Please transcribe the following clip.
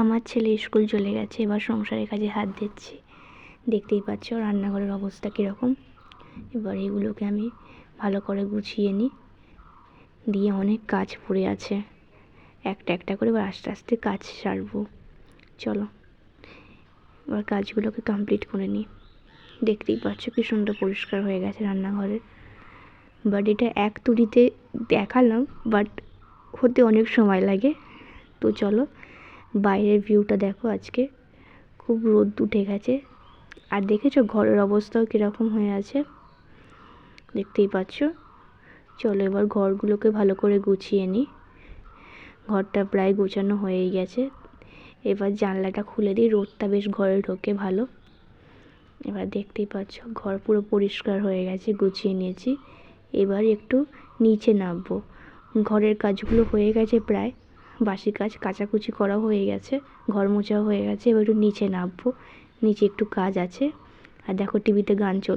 আমার ছেলে স্কুল চলে গেছে, এবার সংসারের কাজে হাত দিচ্ছি। দেখতেই পাচ্ছ রান্নাঘরের অবস্থা কীরকম। এবার এগুলোকে আমি ভালো করে গুছিয়ে নিই, দিয়ে অনেক কাজ পড়ে আছে, একটা একটা করে এবার আস্তে আস্তে কাজ সারবো। চলো এবার কাজগুলোকে কমপ্লিট করে নিই। দেখতেই পাচ্ছ কি সুন্দর পরিষ্কার হয়ে গেছে রান্নাঘরের। বাট এটা এক তুড়িতে দেখালাম, বাট হতে অনেক সময় লাগে। তো চলো বাইরের ভিউটা দেখো, আজকে খুব রোদ উঠে গেছে। আর দেখেছো ঘরের অবস্থাও কীরকম হয়ে আছে, দেখতেই পাচ্ছ। চলো এবার ঘরগুলোকে ভালো করে গুছিয়ে নিই। ঘরটা প্রায় গোছানো হয়েই গেছে। এবার জানলাটা খুলে দিই, রোদটা বেশ ঘরে ঢোকে ভালো। এবার দেখতেই পাচ্ছ ঘর পুরো পরিষ্কার হয়ে গেছে, গুছিয়ে নিয়েছি। এবার একটু নিচে নামবো। ঘরের কাজগুলো হয়ে গেছে প্রায়, বাসি কাজ কাচাকুচি করা হয়ে গেছে, ঘর মোছাও হয়ে গেছে। এবার একটু নিচে নামবো, নিচে একটু কাজ আছে। আর দেখো টিভিতে গান চল